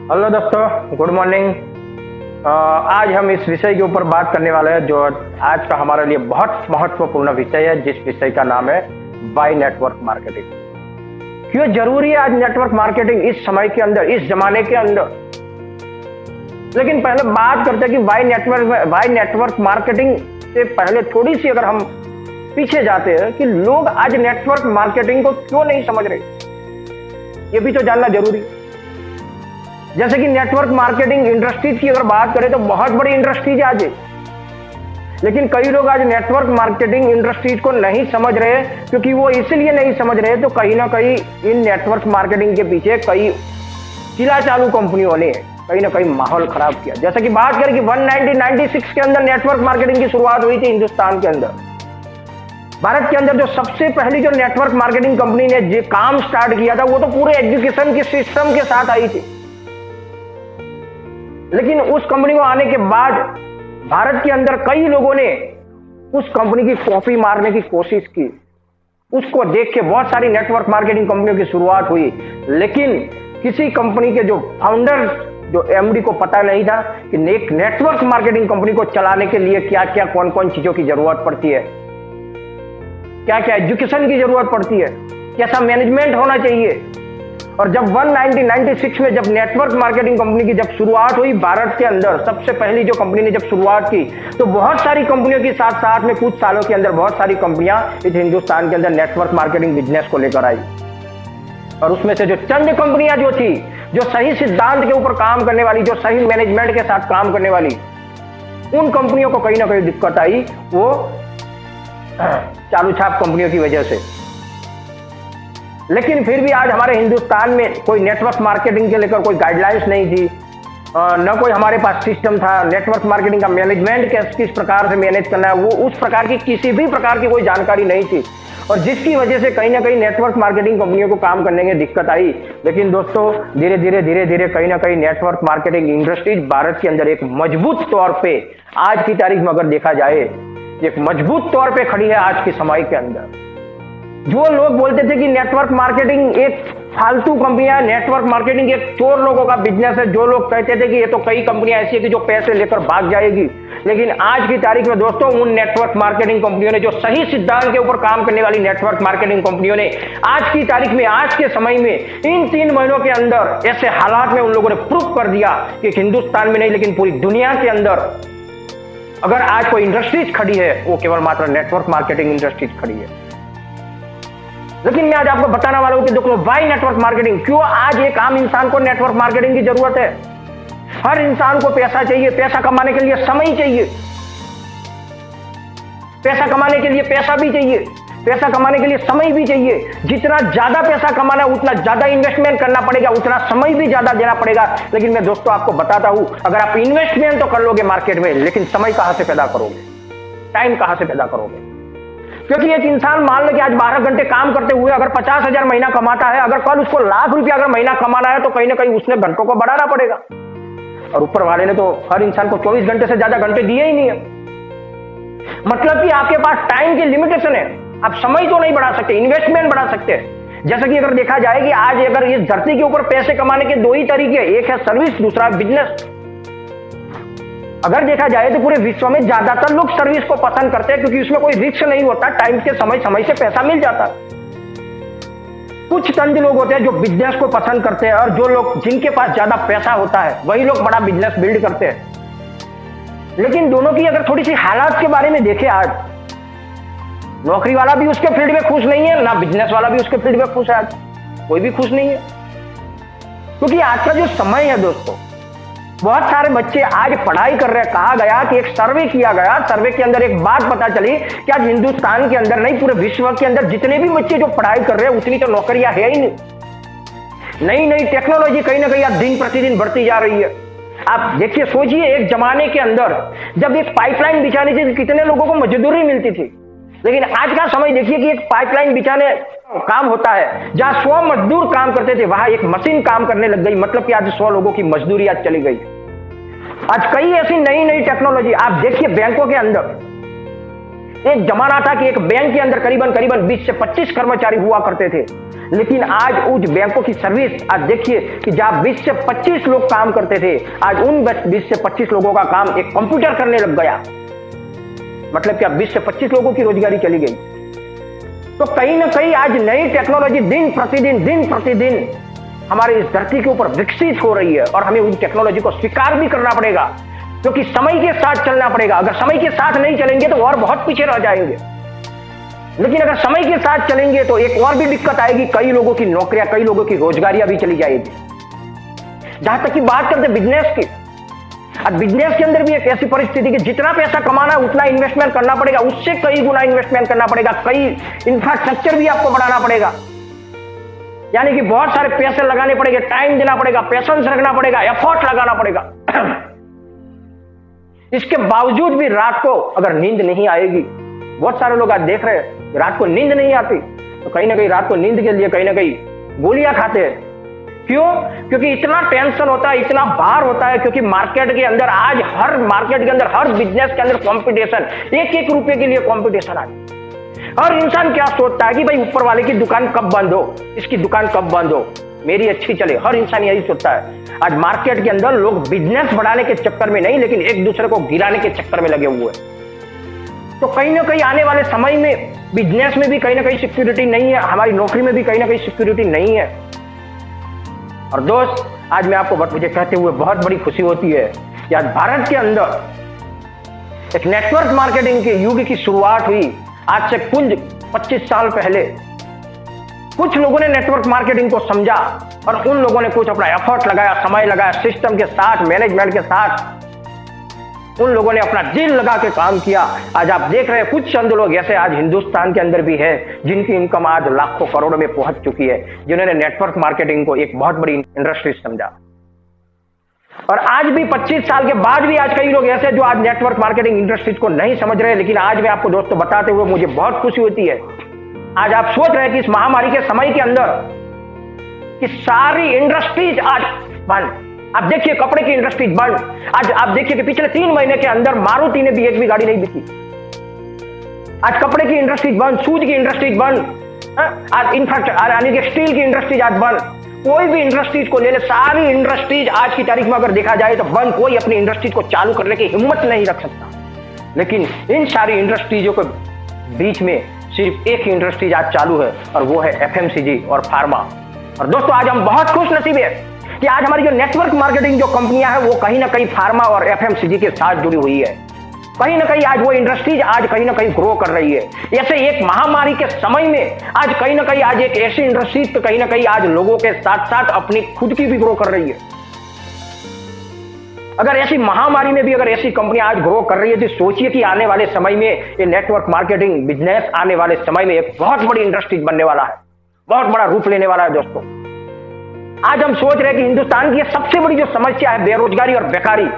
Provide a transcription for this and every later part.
Hello दोस्तों, good morning. आज हम इस विषय के ऊपर बात करने वाले हैं जो आज का हमारे लिए बहुत महत्वपूर्ण विषय है, जिस विषय का नाम है वाई नेटवर्क मार्केटिंग। क्यों जरूरी है आज नेटवर्क मार्केटिंग इस समय के अंदर, इस जमाने के अंदर। लेकिन पहले बात करते हैं कि वाई नेटवर्क मार्केटिंग से पहले थोड़ी सी अगर हम पीछे जाते हैं कि लोग आज नेटवर्क मार्केटिंग को क्यों नहीं समझ रहे, ये भी तो जानना जरूरी है। जैसे कि नेटवर्क मार्केटिंग इंडस्ट्रीज की अगर बात करें तो बहुत बड़ी इंडस्ट्रीज आज है, लेकिन कई लोग आज नेटवर्क मार्केटिंग इंडस्ट्रीज को नहीं समझ रहे, क्योंकि वो इसलिए नहीं समझ रहे तो कहीं ना कहीं इन नेटवर्क मार्केटिंग के पीछे कई चिल्ला चालू कंपनियों ने कहीं ना कहीं माहौल खराब किया। जैसे कि बात करें कि 1996 के अंदर नेटवर्क मार्केटिंग की शुरुआत हुई थी हिंदुस्तान के अंदर। भारत के अंदर जो सबसे पहली जो नेटवर्क मार्केटिंग कंपनी ने जो काम स्टार्ट किया था वो तो पूरे एजुकेशन के सिस्टम के साथ आई थी। लेकिन उस कंपनी को आने के बाद भारत के अंदर कई लोगों ने उस कंपनी की कॉपी मारने की कोशिश की। उसको देख के बहुत सारी नेटवर्क मार्केटिंग कंपनियों की शुरुआत हुई, लेकिन किसी कंपनी के जो फाउंडर, जो एमडी को पता नहीं था कि एक नेटवर्क मार्केटिंग कंपनी को चलाने के लिए क्या क्या कौन कौन चीजों की जरूरत पड़ती है, क्या क्या एजुकेशन की जरूरत पड़ती है, कैसा मैनेजमेंट होना चाहिए। और जब 1996 में जब नेटवर्क मार्केटिंग कंपनी की जब शुरुआत हुई भारत के अंदर, सबसे पहली जो कंपनी ने जब शुरुआत की, तो बहुत सारी कंपनियों के साथ साथ में कुछ सालों के अंदर बहुत सारी कंपनियां इस हिंदुस्तान के अंदर नेटवर्क मार्केटिंग बिजनेस को लेकर आई। और उसमें से जो चंद कंपनियां जो थी, जो सही सिद्धांत के ऊपर काम करने वाली, जो सही मैनेजमेंट के साथ काम करने वाली, उन कंपनियों को कहीं ना कहीं दिक्कत आई, वो चालू छाप कंपनियों की वजह से। लेकिन फिर भी आज हमारे हिंदुस्तान में कोई नेटवर्क मार्केटिंग के लेकर कोई गाइडलाइंस नहीं थी, न कोई हमारे पास सिस्टम था। नेटवर्क मार्केटिंग का मैनेजमेंट किस प्रकार से मैनेज करना है, वो उस प्रकार की किसी भी प्रकार की कोई जानकारी नहीं थी, और जिसकी वजह से कहीं ना कहीं नेटवर्क मार्केटिंग कंपनियों को काम करने में दिक्कत आई। लेकिन दोस्तों धीरे धीरे कहीं ना कहीं नेटवर्क मार्केटिंग इंडस्ट्रीज भारत के अंदर एक मजबूत तौर पे, आज की तारीख में अगर देखा जाए, एक मजबूत तौर पे खड़ी है आज के समय के अंदर। जो लोग बोलते थे कि नेटवर्क मार्केटिंग एक फालतू कंपनियां है, नेटवर्क मार्केटिंग एक चोर लोगों का बिजनेस है, जो लोग कहते थे कि ये तो कई कंपनियां ऐसी है कि जो पैसे लेकर भाग जाएगी, लेकिन आज की तारीख में दोस्तों उन नेटवर्क मार्केटिंग कंपनियों ने, जो सही सिद्धांत के ऊपर काम करने वाली नेटवर्क मार्केटिंग कंपनियों ने आज की तारीख में, आज के समय में, इन 3 महीनों के अंदर ऐसे हालात में उन लोगों ने प्रूव कर दिया कि हिंदुस्तान में नहीं लेकिन पूरी दुनिया के अंदर अगर आज कोई इंडस्ट्रीज खड़ी है वो केवल मात्र नेटवर्क मार्केटिंग इंडस्ट्रीज खड़ी है। लेकिन मैं आज आपको बताने वाला हूं कि देखो वाई नेटवर्क मार्केटिंग, क्यों आज एक आम इंसान को नेटवर्क मार्केटिंग की जरूरत है। हर इंसान को पैसा चाहिए, पैसा कमाने के लिए समय चाहिए, पैसा कमाने के लिए पैसा भी चाहिए, पैसा कमाने के लिए समय भी चाहिए। जितना ज्यादा पैसा कमाना है उतना ज्यादा इन्वेस्टमेंट करना पड़ेगा, उतना समय भी ज्यादा देना पड़ेगा। लेकिन मैं दोस्तों आपको बताता हूं, अगर आप इन्वेस्टमेंट तो कर लोगे मार्केट में, लेकिन समय कहां से पैदा करोगे, टाइम कहां से पैदा करोगे। क्योंकि एक इंसान मान लो कि आज 12 घंटे काम करते हुए अगर 50,000 महीना कमाता है, अगर कल उसको लाख रुपया अगर महीना कमाना है तो कहीं ना कहीं उसने घंटों को बढ़ाना पड़ेगा। और ऊपर वाले ने तो हर इंसान को 24 घंटे से ज्यादा घंटे दिए ही नहीं है। मतलब कि आपके पास टाइम की लिमिटेशन है, आप समय तो नहीं बढ़ा सकते, इन्वेस्टमेंट बढ़ा सकते हैं। जैसा कि अगर देखा जाए कि आज अगर इस धरती के ऊपर पैसे कमाने के 2 ही तरीके, एक है सर्विस, दूसरा बिजनेस। अगर देखा जाए तो पूरे विश्व में ज्यादातर लोग सर्विस को पसंद करते हैं, क्योंकि उसमें कोई रिस्क नहीं होता, टाइम के समय से पैसा मिल जाता। कुछ चंद लोग होते हैं जो बिजनेस को पसंद करते हैं, और जो लोग जिनके पास ज्यादा पैसा होता है वही लोग बड़ा बिजनेस बिल्ड करते हैं। लेकिन दोनों की अगर थोड़ी सी हालात के बारे में देखें, आज नौकरी वाला भी उसके फील्ड में खुश नहीं है, ना बिजनेस वाला भी उसके फील्ड में खुश है, आज कोई भी खुश नहीं है। क्योंकि आज का जो समय है दोस्तों, बहुत सारे बच्चे आज पढ़ाई कर रहे हैं। कहा गया कि एक सर्वे किया गया, सर्वे के अंदर एक बात पता चली कि आज हिंदुस्तान के अंदर नहीं पूरे विश्व के अंदर जितने भी बच्चे जो पढ़ाई कर रहे हैं उतनी तो नौकरियां है ही नहीं। नई नई टेक्नोलॉजी कहीं ना कहीं आज दिन प्रतिदिन बढ़ती जा रही है। आप देखिए, सोचिए एक जमाने के अंदर जब एक पाइपलाइन बिछाने से कितने लोगों को मजदूरी मिलती थी, लेकिन आज का समय देखिए कि एक पाइपलाइन बिछाने काम होता है, जहां 100 मजदूर काम करते थे वहां एक मशीन काम करने लग गई। मतलब कि आज 100 लोगों की मजदूरी आज चली गई। आज कई ऐसी नई नई टेक्नोलॉजी, आप देखिए बैंकों के अंदर एक जमाना था कि एक बैंक के अंदर करीबन करीबन 20 से 25 कर्मचारी हुआ करते थे, लेकिन आज उस बैंकों की सर्विस आज देखिए कि जहां 20 से 25 लोग काम करते थे, आज उन 20 से 25 लोगों का काम एक कंप्यूटर करने लग गया। मतलब क्या 20 से 25 लोगों की रोजगारी चली गई। तो कहीं ना कहीं आज नई टेक्नोलॉजी दिन प्रतिदिन हमारे इस धरती के ऊपर विकसित हो रही है और हमें उन टेक्नोलॉजी को स्वीकार भी करना पड़ेगा, क्योंकि समय के साथ चलना पड़ेगा। अगर समय के साथ नहीं चलेंगे तो और बहुत पीछे रह जाएंगे, लेकिन अगर समय के साथ चलेंगे तो एक और भी दिक्कत आएगी, कई लोगों की नौकरियां, कई लोगों की रोजगारियां भी चली जाएगी। जहां तक की बात करते बिजनेस की, अब बिजनेस के अंदर भी एक ऐसी परिस्थिति कि जितना पैसा कमाना है उतना इन्वेस्टमेंट करना पड़ेगा, उससे कई गुना इन्वेस्टमेंट करना पड़ेगा, कई इंफ्रास्ट्रक्चर भी आपको बढ़ाना पड़ेगा, यानी कि बहुत सारे पैसे लगाने पड़ेंगे, टाइम देना पड़ेगा, पेशेंस रखना पड़ेगा, एफर्ट लगाना पड़ेगा। इसके बावजूद भी रात को अगर नींद नहीं आएगी, बहुत सारे लोग आज देख रहे हैं रात को नींद नहीं आती, तो कहीं ना कहीं रात को नींद के लिए कहीं ना कहीं गोलियां खाते हैं। क्यों? क्योंकि इतना टेंशन होता है, इतना भार होता है, क्योंकि मार्केट के अंदर आज हर मार्केट के अंदर, हर बिजनेस के अंदर कंपटीशन, एक एक रुपए के लिए कंपटीशन आज। हर इंसान क्या सोचता है कि भाई ऊपर वाले की दुकान कब बंद हो, इसकी दुकान कब बंद हो, मेरी अच्छी चले। हर इंसान यही सोचता है। आज मार्केट के अंदर लोग बिजनेस बढ़ाने के चक्कर में नहीं, लेकिन एक दूसरे को गिराने के चक्कर में लगे हुए हैं। तो कहीं ना कहीं आने वाले समय में बिजनेस में भी कहीं ना कहीं सिक्योरिटी नहीं है, हमारी नौकरी में भी कहीं ना कहीं सिक्योरिटी नहीं है। और दोस्त, आज मैं आपको मुझे कहते हुए बहुत बड़ी खुशी होती है कि आज भारत के अंदर एक नेटवर्क मार्केटिंग के युग की शुरुआत हुई। आज से कुल 25 साल पहले कुछ लोगों ने नेटवर्क मार्केटिंग को समझा और उन लोगों ने कुछ अपना एफर्ट लगाया, समय लगाया, सिस्टम के साथ, मैनेजमेंट के साथ उन लोगों ने अपना दिल लगा के काम किया। आज आप देख रहे हैं कुछ चंद लोग ऐसे आज हिंदुस्तान के अंदर भी है जिनकी इनकम आज लाखों करोड़ों में पहुंच चुकी है, जिन्होंने नेटवर्क मार्केटिंग को एक बहुत बड़ी इंडस्ट्री समझा। और आज भी 25 साल के बाद भी आज कई लोग ऐसे जो आज नेटवर्क मार्केटिंग इंडस्ट्रीज को नहीं समझ रहे, लेकिन आज मैं आपको दोस्तों बताते हुए मुझे बहुत खुशी होती है। आज आप सोच रहे हैं कि इस महामारी के समय के अंदर कि सारी इंडस्ट्रीज आज बंद। आप देखिए कपड़े की इंडस्ट्रीज बंद। आज आप देखिए कि पिछले 3 महीने के अंदर मारुति ने भी एक भी गाड़ी नहीं बिकी। आज कपड़े की इंडस्ट्रीज बंद, शूज की इंडस्ट्रीज बंद, आज इंफ्रास्ट्रक्चर यानी कि स्टील की इंडस्ट्रीज आज बंद। कोई भी इंडस्ट्रीज को ले ले, सारी इंडस्ट्रीज आज की तारीख में अगर देखा जाए तो बंद। कोई अपनी इंडस्ट्रीज को चालू करने की हिम्मत नहीं रख सकता। लेकिन इन सारी इंडस्ट्रीजों के बीच में सिर्फ एक ही इंडस्ट्रीज आज चालू है और वो है एफएमसीजी और फार्मा। और दोस्तों, आज हम बहुत खुश नसीब है कि आज हमारी जो नेटवर्क मार्केटिंग जो कंपनियां हैं वो कहीं ना कहीं फार्मा और एफएमसीजी के साथ जुड़ी हुई है। कहीं ना कहीं आज वो इंडस्ट्रीज आज कहीं ना कहीं ग्रो कर रही है। ऐसे एक महामारी के समय में आज कहीं ना कहीं आज एक ऐसी इंडस्ट्रीज तो कहीं ना कहीं आज लोगों के साथ साथ अपनी खुद की भी ग्रो कर रही है। अगर ऐसी महामारी में भी अगर ऐसी कंपनी आज ग्रो कर रही है तो सोचिए कि आने वाले समय में ये नेटवर्क मार्केटिंग बिजनेस आने वाले समय में एक बहुत बड़ी इंडस्ट्रीज बनने वाला है, बहुत बड़ा रूप लेने वाला है। दोस्तों, आज हम सोच रहे हैं कि हिंदुस्तान की सबसे बड़ी जो समस्या है बेरोजगारी और बेकारी,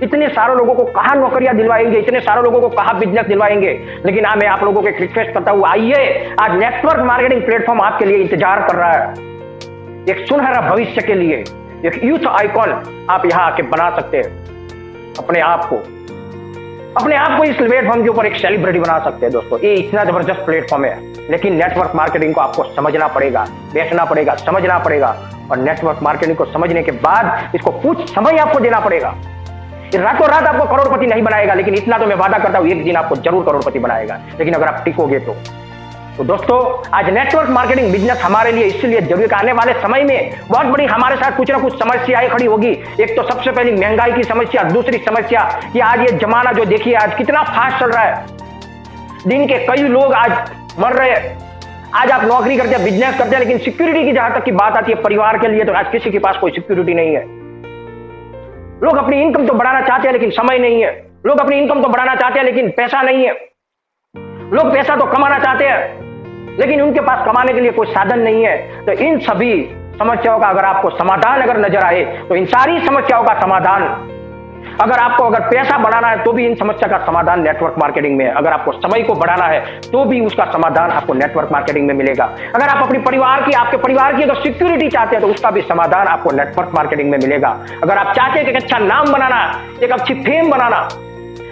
इतने सारे लोगों को कहां नौकरियां दिलवाएंगे, इतने सारे लोगों को कहां बिजनेस दिलवाएंगे। लेकिन मैं आप लोगों को एक रिक्वेस्ट करता हूं, आइए आज नेटवर्क मार्केटिंग प्लेटफॉर्म आपके लिए इंतजार कर रहा है। एक सुनहरा भविष्य के लिए एक यूथ आइकॉन आप यहां आके बना सकते हैं। अपने आप को इस प्लेटफॉर्म के ऊपर एक सेलिब्रिटी बना सकते हैं। दोस्तों, ये इतना जबरदस्त प्लेटफॉर्म है, लेकिन नेटवर्क मार्केटिंग को आपको समझना पड़ेगा, बैठना पड़ेगा, समझना पड़ेगा। और नेटवर्क मार्केटिंग को समझने के बाद इसको कुछ समय आपको देना पड़ेगा। रातों रात आपको करोड़पति नहीं बनाएगा, लेकिन इतना तो मैं वादा करता हूं, एक दिन आपको जरूर करोड़पति बनाएगा, लेकिन अगर आप टिकोगे तो दोस्तों, आज नेटवर्क मार्केटिंग बिजनेस हमारे लिए इसलिए जरूरी है। आने वाले समय में बहुत बड़ी हमारे साथ कुछ ना कुछ समस्याएं खड़ी होगी। एक तो सबसे पहली महंगाई की समस्या, दूसरी समस्या कि आज ये जमाना जो देखिए आज कितना फास्ट चल रहा है, दिन के कई लोग आज मर रहे हैं। आज आप नौकरी करते हैं, बिजनेस करते हैं, लेकिन सिक्योरिटी की जहां तक की बात आती है परिवार के लिए, तो आज किसी के पास कोई सिक्योरिटी नहीं है। लोग अपनी इनकम तो बढ़ाना चाहते हैं लेकिन समय नहीं है। लोग अपनी इनकम तो बढ़ाना चाहते हैं लेकिन पैसा नहीं है। लोग पैसा तो कमाना चाहते हैं लेकिन उनके पास कमाने के लिए कोई साधन नहीं है। तो इन सभी समस्याओं का अगर आपको समाधान अगर नजर आए तो इन सारी समस्याओं का समाधान, अगर आपको अगर पैसा बढ़ाना है तो भी इन समस्या का समाधान नेटवर्क मार्केटिंग में है। अगर आपको समय को बढ़ाना है तो भी उसका समाधान आपको नेटवर्क मार्केटिंग में मिलेगा। अगर आप अपने आपके परिवार की अगर सिक्योरिटी चाहते हैं तो उसका भी समाधान आपको नेटवर्क मार्केटिंग में मिलेगा। अगर आप चाहते हैं कि एक अच्छा नाम बनाना, एक अच्छी फेम बनाना,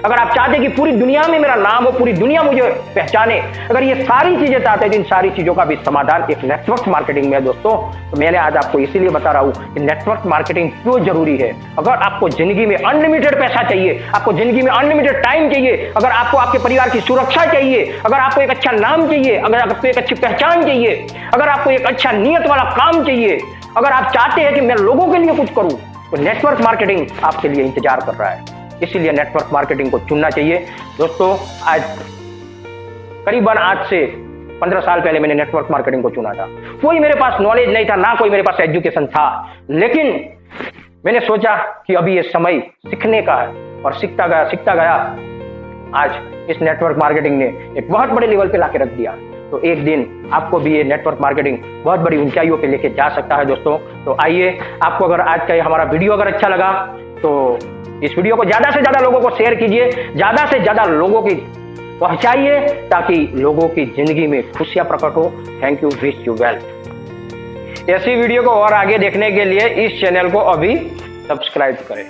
अगर आप चाहते हैं कि पूरी दुनिया में मेरा नाम हो, पूरी दुनिया मुझे पहचाने, अगर ये सारी चीजें चाहते हैं तो इन सारी चीजों का भी समाधान एक नेटवर्क मार्केटिंग में है दोस्तों। तो मैंने आज आपको इसीलिए बता रहा हूं कि नेटवर्क मार्केटिंग क्यों जरूरी है। अगर आपको जिंदगी में अनलिमिटेड पैसा चाहिए, आपको जिंदगी में अनलिमिटेड टाइम चाहिए, अगर आपको आपके परिवार की सुरक्षा चाहिए, अगर आपको एक अच्छा नाम चाहिए, अगर आपको एक अच्छी पहचान चाहिए, अगर आपको एक अच्छा नियत वाला काम चाहिए, अगर आप चाहते हैं कि मैं लोगों के लिए कुछ करूं, तो नेटवर्क मार्केटिंग आपके लिए इंतजार कर रहा है। इसीलिए नेटवर्क मार्केटिंग को चुनना चाहिए दोस्तों। आज करीबन आज से 15 साल पहले मैंने नेटवर्क मार्केटिंग को चुना था। कोई मेरे पास नॉलेज नहीं था, ना कोई मेरे पास एजुकेशन था, लेकिन मैंने सोचा कि अभी ये समय सीखने का है, और सीखता गया। आज इस नेटवर्क मार्केटिंग ने एक बहुत बड़े लेवल पे लाके रख दिया। तो एक दिन आपको भी ये नेटवर्क मार्केटिंग बहुत बड़ी ऊंचाइयों पे लेके जा सकता है दोस्तों। तो आइए, आपको अगर आज का हमारा वीडियो अगर अच्छा लगा तो इस वीडियो को ज्यादा से ज्यादा लोगों को शेयर कीजिए, ज्यादा से ज्यादा लोगों की पहुंचाइए, ताकि लोगों की जिंदगी में खुशियां प्रकट हो। Thank you, wish you well. ऐसी वीडियो को और आगे देखने के लिए इस चैनल को अभी सब्सक्राइब करें।